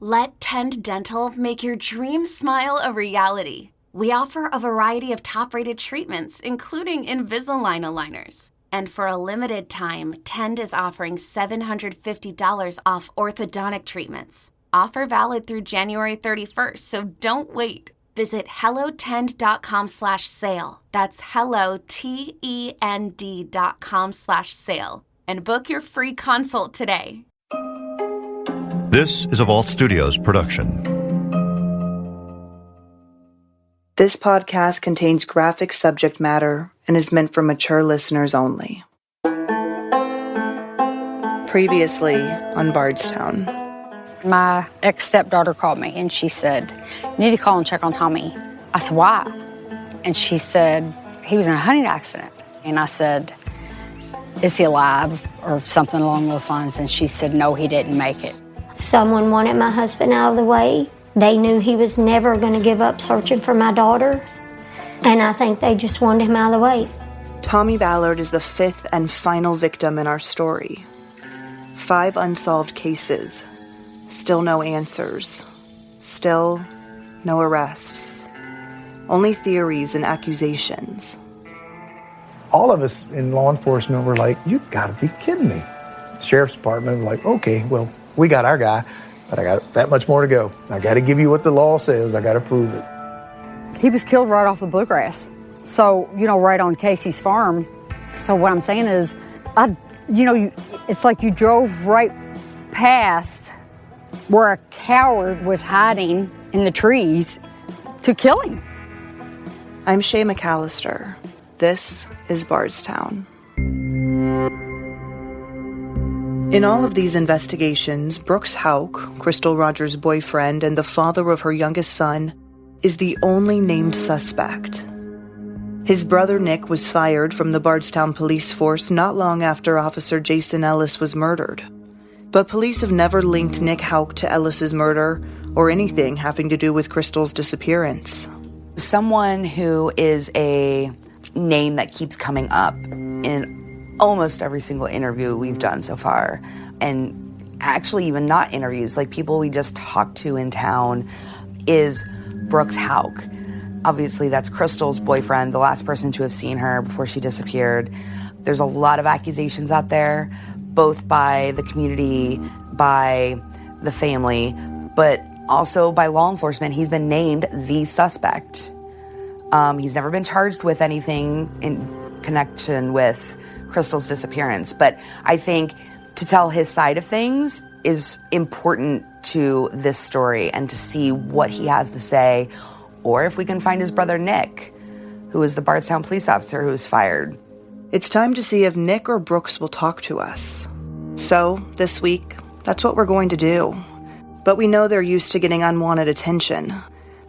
Let Tend Dental make your dream smile a reality. We offer a variety of top-rated treatments, including Invisalign aligners. And for a limited time, Tend is offering $750 off orthodontic treatments. Offer valid through January 31st, so don't wait. Visit hellotend.com/sale. That's hellotend.com/sale. And book your free consult today. This is a Vault Studios production. This podcast contains graphic subject matter and is meant for mature listeners only. Previously on Bardstown. My ex-stepdaughter called me and she said, "You need to call and check on Tommy." I said, "Why?" And she said, "He was in a hunting accident." And I said, "Is he alive?" or something along those lines. And she said, "No, he didn't make it." Someone wanted my husband out of the way. They knew he was never going to give up searching for my daughter. And I think they just wanted him out of the way. Tommy Ballard is the fifth and final victim in our story. 5 unsolved cases. Still no answers. Still no arrests. Only theories and accusations. All of us in law enforcement were like, "You gotta be kidding me." The sheriff's department was like, "Okay, well, we got our guy, but I got that much more to go. I gotta give you what the law says. I gotta prove it." He was killed right off the bluegrass. So, right on Casey's farm. So what I'm saying is, it's like you drove right past where a coward was hiding in the trees to kill him. I'm Shay McAllister. This is Bardstown. In all of these investigations, Brook Houck, Crystal Rogers' boyfriend and the father of her youngest son, is the only named suspect. His brother Nick was fired from the Bardstown police force not long after Officer Jason Ellis was murdered. But police have never linked Nick Houck to Ellis's murder or anything having to do with Crystal's disappearance. Someone who is a name that keeps coming up in almost every single interview we've done so far, and actually even not interviews, like people we just talked to in town, is Brook Houck. Obviously that's Crystal's boyfriend, the last person to have seen her before she disappeared. There's a lot of accusations out there, both by the community, by the family, but also by law enforcement. He's been named the suspect. He's never been charged with anything in connection with Crystal's disappearance, but I think to tell his side of things is important to this story and to see what he has to say, or if we can find his brother Nick, who is the Bardstown police officer who was fired. It's time to see if Nick or Brooks will talk to us. So, this week, that's what we're going to do. But we know they're used to getting unwanted attention,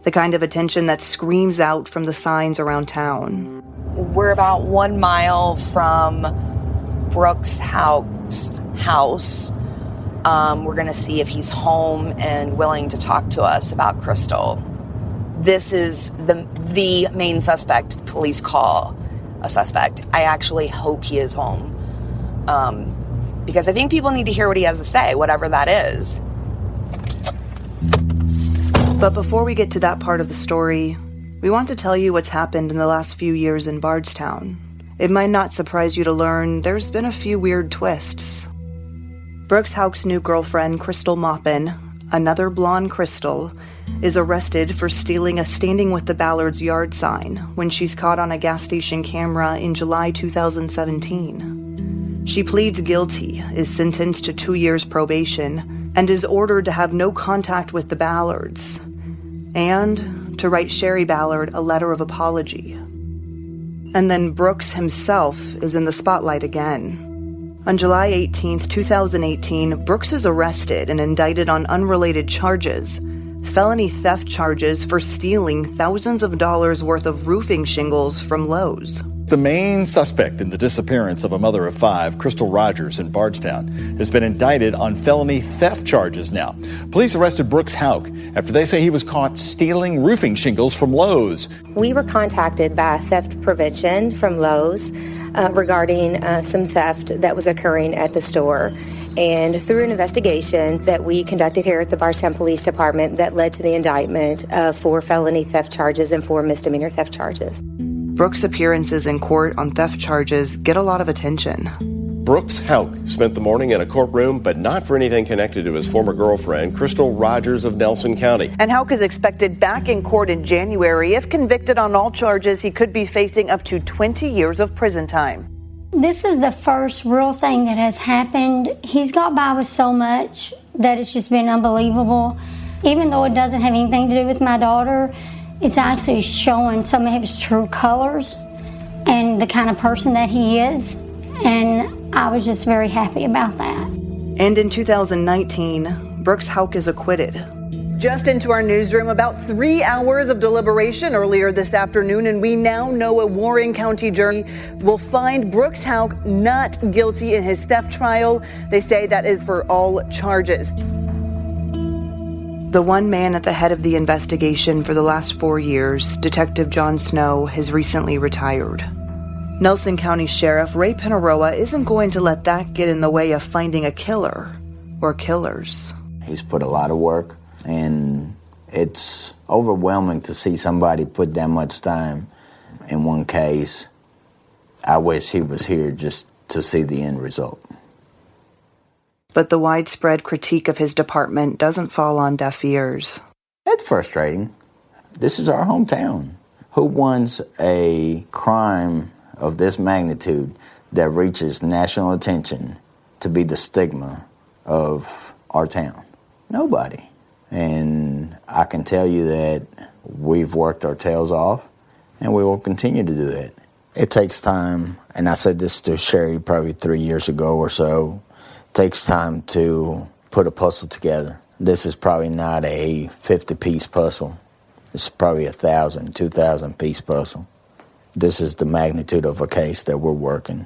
the kind of attention that screams out from the signs around town. We're about 1 mile from Brook Houck's house. We're going to see if he's home and willing to talk to us about Crystal. This is the main suspect police call a suspect. I actually hope he is home, because I think people need to hear what he has to say, whatever that is. But before we get to that part of the story, we want to tell you what's happened in the last few years in Bardstown. It might not surprise you to learn there's been a few weird twists. Brook Houck's new girlfriend, Crystal Maupin, another blonde Crystal, is arrested for stealing a Standing with the Ballards yard sign when she's caught on a gas station camera in July 2017. She pleads guilty, is sentenced to 2 years probation, and is ordered to have no contact with the Ballards, and to write Sherry Ballard a letter of apology. And then Brooks himself is in the spotlight again. On July 18th, 2018, Brooks is arrested and indicted on unrelated charges, felony theft charges for stealing thousands of dollars worth of roofing shingles from Lowe's. The main suspect in the disappearance of a mother of 5, Crystal Rogers in Bardstown, has been indicted on felony theft charges now. Police arrested Brook Houck after they say he was caught stealing roofing shingles from Lowe's. We were contacted by theft prevention from Lowe's regarding some theft that was occurring at the store. and through an investigation that we conducted here at the Bardstown Police Department that led to the indictment of 4 felony theft charges and 4 misdemeanor theft charges. Brooks' appearances in court on theft charges get a lot of attention. Brook Houck spent the morning in a courtroom, but not for anything connected to his former girlfriend, Crystal Rogers of Nelson County. And Houck is expected back in court in January. If convicted on all charges, he could be facing up to 20 years of prison time. This is the first real thing that has happened. He's got by with so much that it's just been unbelievable. Even though it doesn't have anything to do with my daughter, it's actually showing some of his true colors and the kind of person that he is. And I was just very happy about that. And in 2019, Brook Houck is acquitted. Just into our newsroom, about 3 hours of deliberation earlier this afternoon, and we now know a Warren County jury will find Brook Houck not guilty in his theft trial. They say that is for all charges. The one man at the head of the investigation for the last 4 years, Detective John Snow, has recently retired. Nelson County Sheriff Ray Pinaroa isn't going to let that get in the way of finding a killer or killers. He's put a lot of work, and it's overwhelming to see somebody put that much time in one case. I wish he was here just to see the end result. But the widespread critique of his department doesn't fall on deaf ears. That's frustrating. This is our hometown. Who wants a crime of this magnitude that reaches national attention to be the stigma of our town? Nobody. And I can tell you that we've worked our tails off, and we will continue to do that. It takes time, and I said this to Sherry probably 3 years ago or so. It takes time to put a puzzle together. This is probably not a 50-piece puzzle. It's probably 1,000, 2,000-piece puzzle. This is the magnitude of a case that we're working.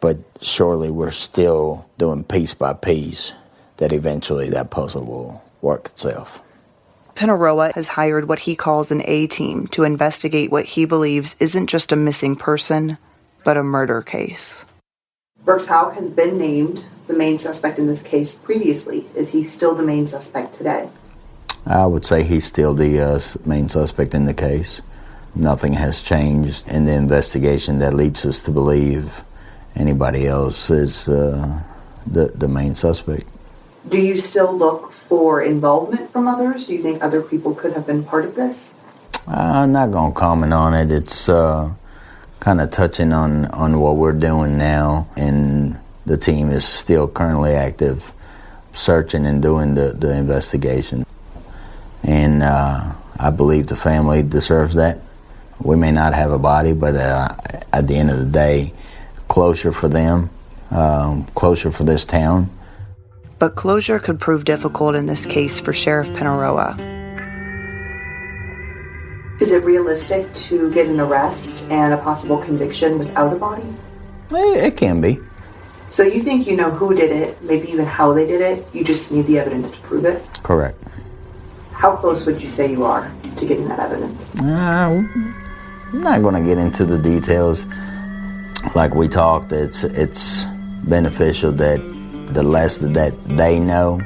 But surely we're still doing piece by piece that eventually that puzzle will work itself. Pinaroa has hired what he calls an A-team to investigate what he believes isn't just a missing person, but a murder case. Brook Houck has been named the main suspect in this case previously. Is he still the main suspect today? I would say he's still the main suspect in the case. Nothing has changed in the investigation that leads us to believe anybody else is the main suspect. Do you still look for involvement from others? Do you think other people could have been part of this? I'm not going to comment on it. It's kind of touching on what we're doing now, and the team is still currently active, searching and doing the investigation. And I believe the family deserves that. We may not have a body, but at the end of the day, closure for them, closure for this town. But closure could prove difficult in this case for Sheriff Pinaroa. Is it realistic to get an arrest and a possible conviction without a body? It can be. So you think you know who did it, maybe even how they did it, you just need the evidence to prove it? Correct. How close would you say you are to getting that evidence? I'm not going to get into the details. Like we talked, it's beneficial that the less that they know,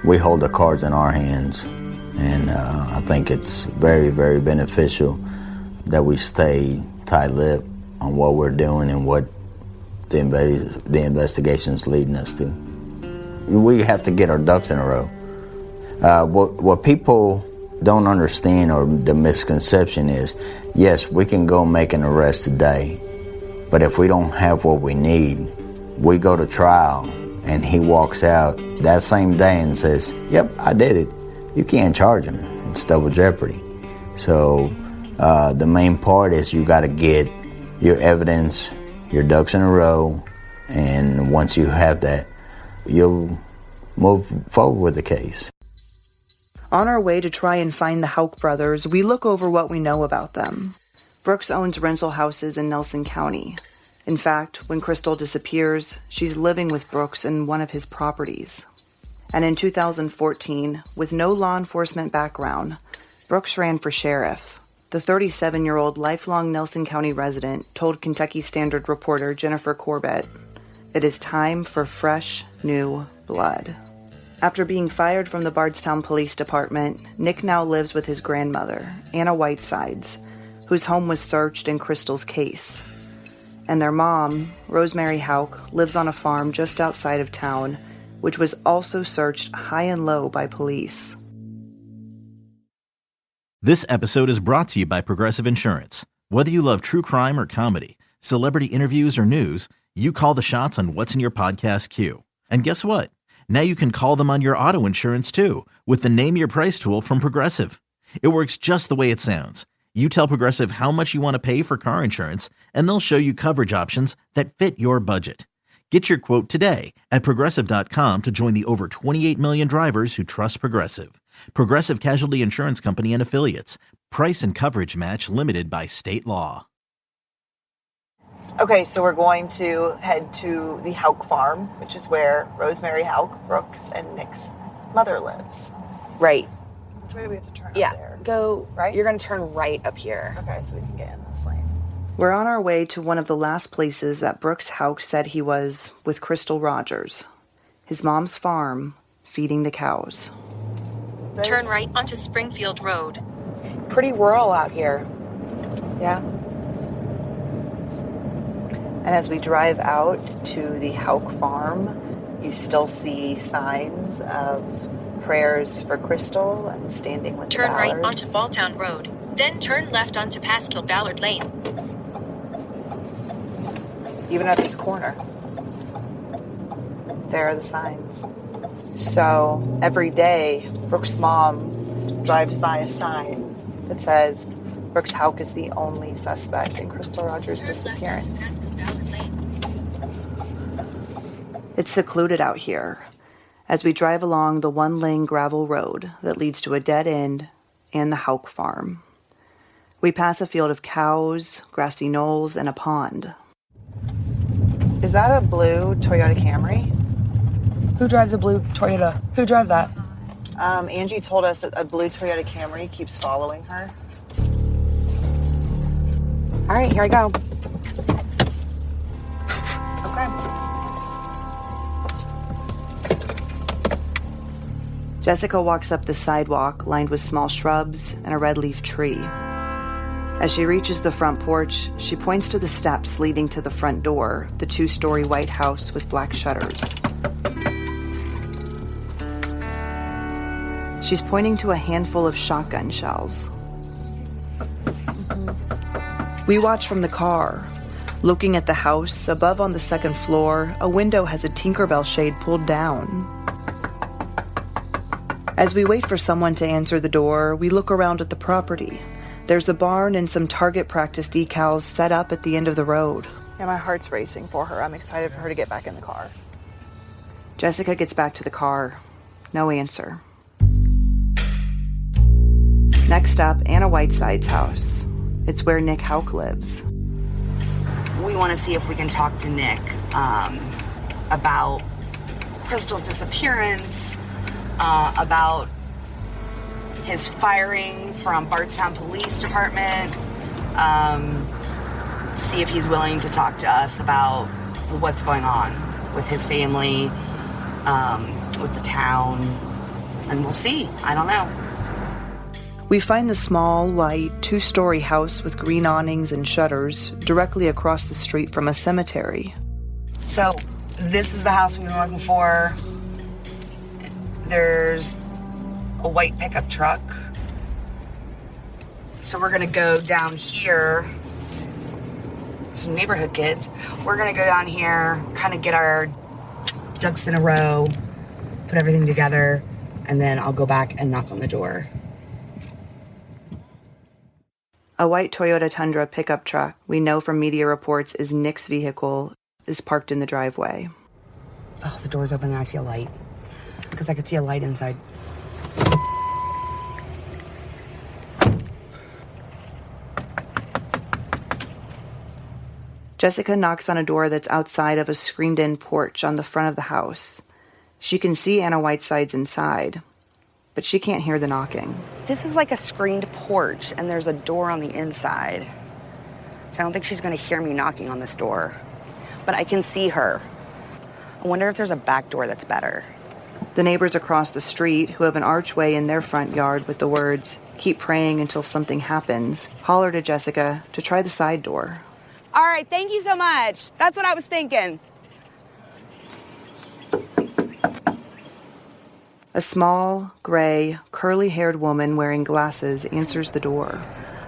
we hold the cards in our hands. And I think it's very, very beneficial that we stay tight-lipped on what we're doing and what the investigation is leading us to. We have to get our ducks in a row. What people don't understand, or the misconception is, yes, we can go make an arrest today, but if we don't have what we need, we go to trial and he walks out that same day and says, yep, I did it. You can't charge him. It's double jeopardy. So the main part is you got to get your evidence, your ducks in a row, and once you have that, you'll move forward with the case. On our way to try and find the Houck brothers, we look over what we know about them. Brooks owns rental houses in Nelson County. In fact, when Crystal disappears, she's living with Brooks in one of his properties. And in 2014, with no law enforcement background, Brooks ran for sheriff. The 37-year-old lifelong Nelson County resident told Kentucky Standard reporter Jennifer Corbett, It is time for fresh, new blood. After being fired from the Bardstown Police Department, Nick now lives with his grandmother, Anna Whitesides, whose home was searched in Crystal's case. And their mom, Rosemary Houck, lives on a farm just outside of town, which was also searched high and low by police. This episode is brought to you by Progressive Insurance. Whether you love true crime or comedy, celebrity interviews or news, you call the shots on what's in your podcast queue. And guess what? Now you can call them on your auto insurance too with the Name Your Price tool from Progressive. It works just the way it sounds. You tell Progressive how much you want to pay for car insurance, and they'll show you coverage options that fit your budget. Get your quote today at Progressive.com to join the over 28 million drivers who trust Progressive. Progressive Casualty Insurance Company and Affiliates. Price and coverage match limited by state law. Okay, so we're going to head to the Houck farm, which is where Rosemary Houck, Brooks, and Nick's mother lives. Right. Which way do we have to turn up there? Go right. You're going to turn right up here. Okay, so we can get in this lane. We're on our way to one of the last places that Brooks Houck said he was with Crystal Rogers. His mom's farm, feeding the cows. Turn right onto Springfield Road. Pretty rural out here. Yeah. And as we drive out to the Houck farm, you still see signs of prayers for Crystal and standing with Turn the right Ballards. onto Balltown Road. Then turn left onto Passkill Ballard Lane. Even at this corner, there are the signs. So every day, Brooks' mom drives by a sign that says, Brooks Houck is the only suspect in Crystal Rogers' disappearance. It's secluded out here as we drive along the one-lane gravel road that leads to a dead end and the Houck farm. We pass a field of cows, grassy knolls, and a pond. Is that a blue Toyota Camry? Who drives a blue Toyota? Who drive that? Angie told us that a blue Toyota Camry keeps following her. All right, here I go. Okay. Jessica walks up the sidewalk lined with small shrubs and a red leaf tree. As she reaches the front porch, she points to the steps leading to the front door, the two-story white house with black shutters. She's pointing to a handful of shotgun shells. We watch from the car. Looking at the house, above on the second floor, a window has a Tinkerbell shade pulled down. As we wait for someone to answer the door, we look around at the property. There's a barn and some target practice decals set up at the end of the road. And my heart's racing for her. I'm excited for her to get back in the car. Jessica gets back to the car. No answer. Next up, Anna Whiteside's house. It's where Nick Houck lives. We want to see if we can talk to Nick about Crystal's disappearance, about his firing from Bardstown Police Department, see if he's willing to talk to us about what's going on with his family, with the town, and we'll see. I don't know. We find the small, white, two-story house with green awnings and shutters directly across the street from a cemetery. So, this is the house we've been looking for. There's a white pickup truck. So we're gonna go down here. Some neighborhood kids. We're gonna go down here, kind of get our ducks in a row, put everything together, and then I'll go back and knock on the door. A white Toyota Tundra pickup truck, we know from media reports is Nick's vehicle, is parked in the driveway. Oh, the door's open and I see a light. Because I could see a light inside. Jessica knocks on a door that's outside of a screened-in porch on the front of the house. She can see Anna Whitesides inside, but she can't hear the knocking. This is like a screened porch, and there's a door on the inside. So I don't think she's going to hear me knocking on this door. But I can see her. I wonder if there's a back door that's better. The neighbors across the street, who have an archway in their front yard with the words, "Keep praying until something happens," holler to Jessica to try the side door. All right, thank you so much. That's what I was thinking. A small, gray, curly-haired woman wearing glasses answers the door.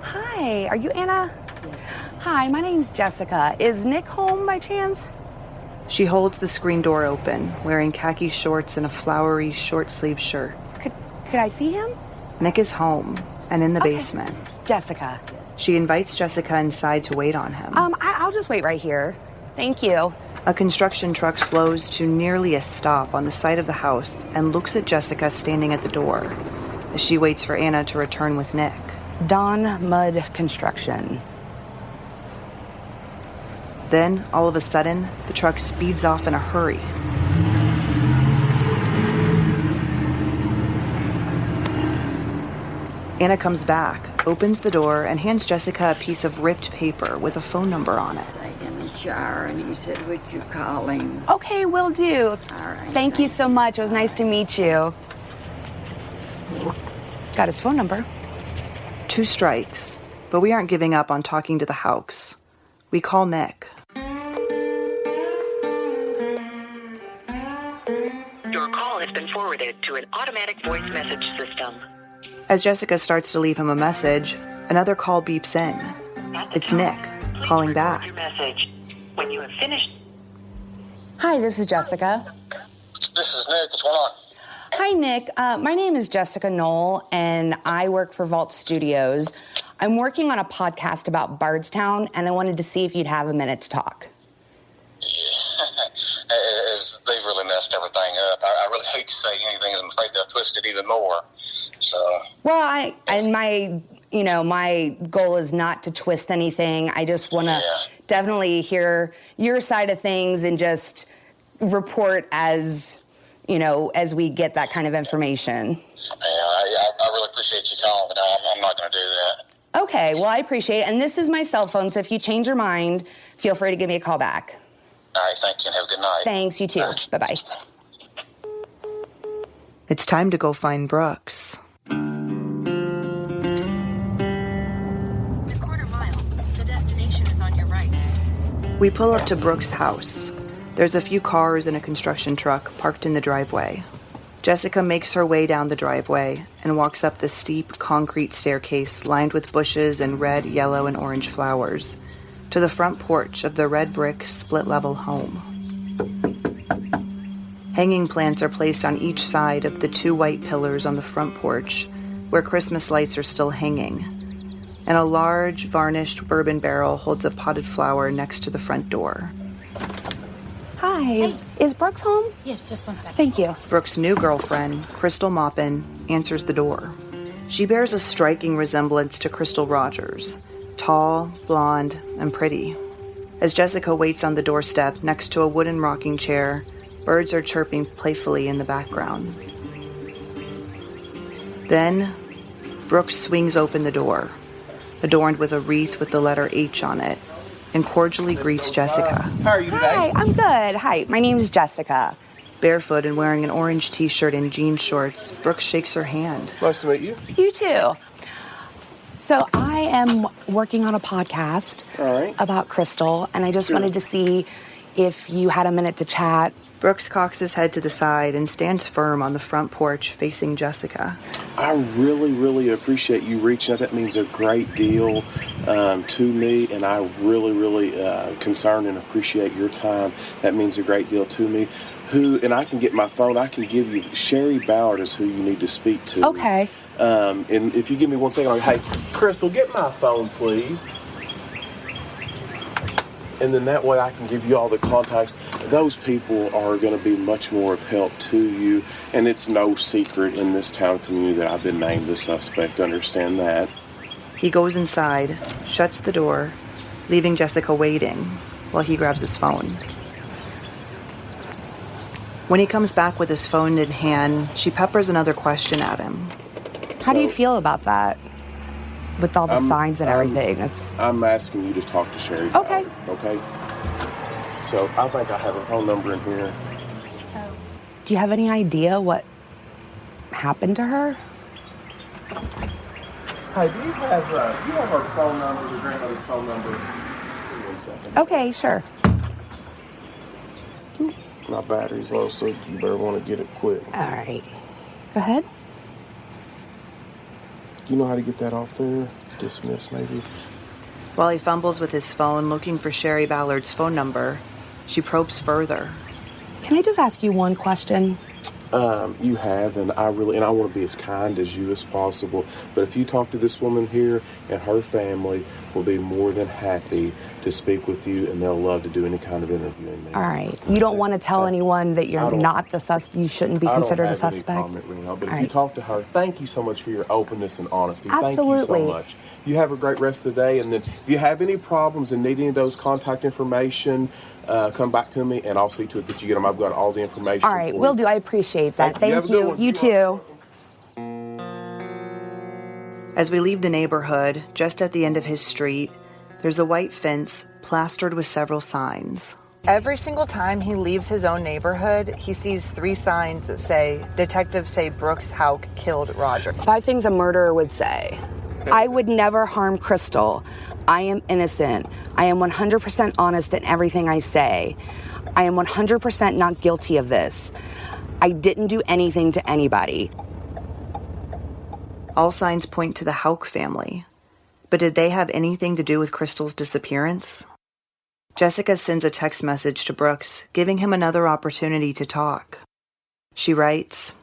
Hi, are you Anna? Yes. Hi, my name's Jessica. Is Nick home by chance? She holds the screen door open, wearing khaki shorts and a flowery short-sleeved shirt. Could I see him? Nick is home and in the basement. Jessica. She invites Jessica inside to wait on him. I'll just wait right here. Thank you. A construction truck slows to nearly a stop on the side of the house and looks at Jessica standing at the door as she waits for Anna to return with Nick. Dawn Mud Construction. Then, all of a sudden, the truck speeds off in a hurry. Anna comes back, opens the door, and hands Jessica a piece of ripped paper with a phone number on it. In the shower, and he said, would you call him? Okay, will do. All right. Thank you so much. It was nice to meet you. Got his phone number. 2 strikes, but we aren't giving up on talking to the Houcks. We call Nick. Your call has been forwarded to an automatic voice message system. As Jessica starts to leave him a message, another call beeps in. It's Nick, calling back. Your message. When you have finished. Hi, this is Jessica. This is Nick. What's going on? Hi, Nick. My name is Jessica Knoll, and I work for Vault Studios. I'm working on a podcast about Bardstown, and I wanted to see if you'd have a minute to talk. They've really messed everything up. I really hate to say anything, as I'm afraid they'll twist it even more. So. Well, my goal is not to twist anything. I just want to definitely hear your side of things and just report as we get that kind of information. Yeah, I really appreciate you calling, but I'm not going to do that. Okay, well, I appreciate it. And this is my cell phone, so if you change your mind, feel free to give me a call back. All right, thank you, and have a good night. Thanks, you too. Bye-bye. It's time to go find Brooks. In a quarter mile, the destination is on your right. We pull up to Brooks' house. There's a few cars and a construction truck parked in the driveway. Jessica makes her way down the driveway and walks up the steep concrete staircase lined with bushes and red, yellow, and orange flowers to the front porch of the red brick split-level home. Hanging plants are placed on each side of the 2 white pillars on the front porch, where Christmas lights are still hanging, and a large, varnished bourbon barrel holds a potted flower next to the front door. Hi, is Brooks home? Yes, just 1 second. Thank you. Brooks' new girlfriend, Crystal Maupin, answers the door. She bears a striking resemblance to Crystal Rogers, tall, blonde, and pretty. As Jessica waits on the doorstep next to a wooden rocking chair, birds are chirping playfully in the background. Then, Brooks swings open the door, adorned with a wreath with the letter H on it, and cordially greets Jessica. How are you today? Hi, I'm good. Hi, my name is Jessica. Barefoot and wearing an orange t-shirt and jean shorts, Brooks shakes her hand. Nice to meet you. You too. So I am working on a podcast about Crystal, and I just wanted to see if you had a minute to chat. Brooks cocks his head to the side and stands firm on the front porch facing Jessica. I really, really appreciate you reaching out. That means a great deal to me, and I really, really concern and appreciate your time. That means a great deal to me. And I can get my phone, I can give you, Sherry Ballard is who you need to speak to. Okay. And if you give me 1 second, I'll go, hey, Crystal, get my phone, please. And then that way I can give you all the contacts. Those people are going to be much more of help to you. And it's no secret in this town community that I've been named the suspect. Understand that. He goes inside, shuts the door, leaving Jessica waiting while he grabs his phone. When he comes back with his phone in hand, she peppers another question at him. How do you feel about that? With all the signs and everything. I'm asking you to talk to Sherry. Okay. Okay? So I think I have her phone number in here. Do you have any idea what happened to her? Hi, do you have our phone number, the grandmother's phone number? Give me 1 second. Okay, sure. My battery's low, so you better want to get it quick. All right. Go ahead. Do you know how to get that off there? Dismiss, maybe? While he fumbles with his phone looking for Sherry Ballard's phone number, she probes further. Can I just ask you one question? You have, and I want to be as kind as you as possible. But if you talk to this woman here, and her family will be more than happy to speak with you, and they'll love to do any kind of interviewing. All right. You don't want to tell anyone that you're not the you shouldn't be considered a suspect? I don't have any comment, Reno, but All if you talk to her, thank you so much for your openness and honesty. Absolutely. Thank you so much. You have a great rest of the day, and then if you have any problems and need any of those contact information, come back to me, and I'll see to it that you get them. I've got all the information. All right, will do. I appreciate that. Thank you. You too. As we leave the neighborhood, just at the end of his street, there's a white fence plastered with several signs. Every single time he leaves his own neighborhood, he sees 3 signs that say, "Detectives say Brook Houck killed Roger." 5 things a murderer would say. I would never harm Crystal. I am innocent. I am 100% honest in everything I say. I am 100% not guilty of this. I didn't do anything to anybody. All signs point to the Houck family. But did they have anything to do with Crystal's disappearance? Jessica sends a text message to Brooks, giving him another opportunity to talk. She writes,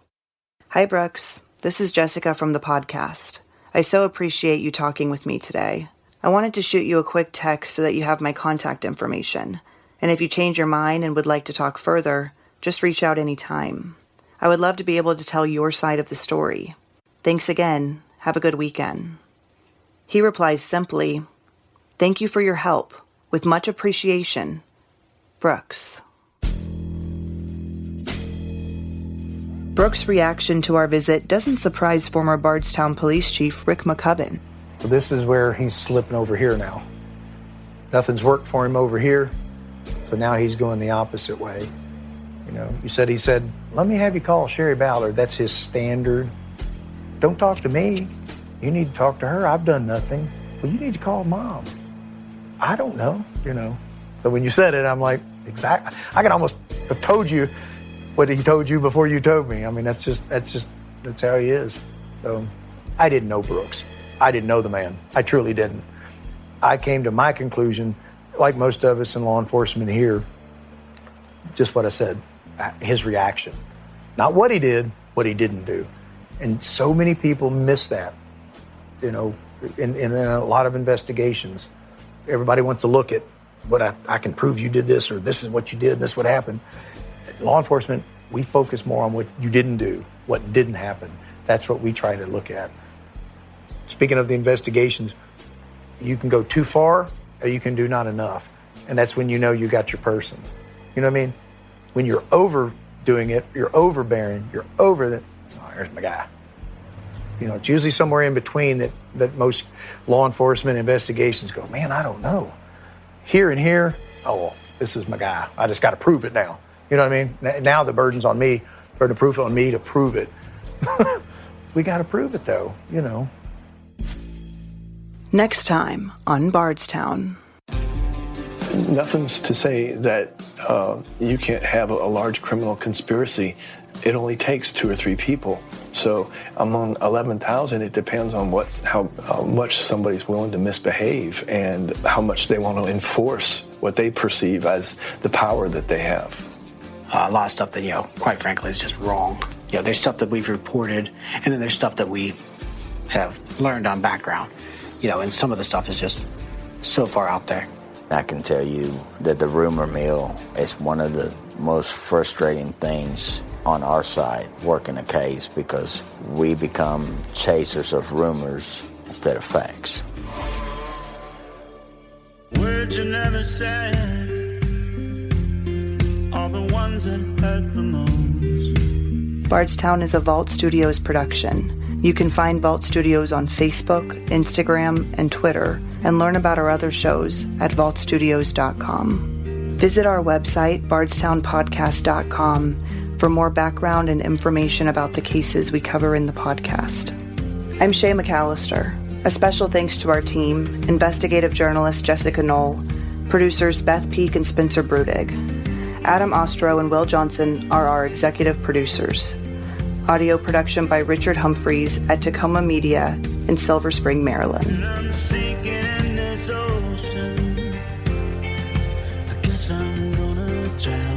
"Hi Brooks, this is Jessica from the podcast. I so appreciate you talking with me today. I wanted to shoot you a quick text so that you have my contact information. And if you change your mind and would like to talk further, just reach out anytime. I would love to be able to tell your side of the story. Thanks again. Have a good weekend." He replies simply, "Thank you for your help. With much appreciation, Brooks." Brooks' reaction to our visit doesn't surprise former Bardstown Police Chief Rick McCubbin. So this is where he's slipping over here now. Nothing's worked for him over here, so now he's going the opposite way. You know, he said, "Let me have you call Sherry Ballard." That's his standard. "Don't talk to me. You need to talk to her. I've done nothing." "Well, you need to call Mom." "I don't know, So when you said it, I'm like, exactly. I could almost have told you what he told you before you told me. I mean, that's how he is. So I didn't know Brooks. I didn't know the man. I truly didn't. I came to my conclusion, like most of us in law enforcement here, just what I said, his reaction. Not what he did, what he didn't do. And so many people miss that, in a lot of investigations. Everybody wants to look at what I can prove you did this, or this is what you did, this is what happened. Law enforcement, we focus more on what you didn't do, what didn't happen. That's what we try to look at. Speaking of the investigations, you can go too far or you can do not enough. And that's when you know you got your person. You know what I mean? When you're overdoing it, you're overbearing, you're over it, oh, here's my guy. It's usually somewhere in between that most law enforcement investigations go, man, I don't know. Here and here, oh, well, this is my guy. I just got to prove it now. You know what I mean? Now the burden's on me, or the proof on me to prove it. We got to prove it, though, Next time on Bardstown. Nothing's to say that you can't have a large criminal conspiracy. It only takes 2 or 3 people. So among 11,000, it depends on how much somebody's willing to misbehave and how much they want to enforce what they perceive as the power that they have. A lot of stuff that, quite frankly, is just wrong. There's stuff that we've reported, and then there's stuff that we have learned on background. And some of the stuff is just so far out there. I can tell you that the rumor mill is one of the most frustrating things on our side working a case, because we become chasers of rumors instead of facts. Words you never said are the ones that hurt the most. Bardstown is a Vault Studios production. You can find Vault Studios on Facebook, Instagram, and Twitter, and learn about our other shows at vaultstudios.com. Visit our website, bardstownpodcast.com, for more background and information about the cases we cover in the podcast. I'm Shay McAllister. A special thanks to our team, investigative journalist Jessica Knoll, producers Beth Peak and Spencer Brudig. Adam Ostro and Will Johnson are our executive producers. Audio production by Richard Humphreys at Tacoma Media in Silver Spring, Maryland. I'm sinking in this ocean. I guess I'm gonna drown.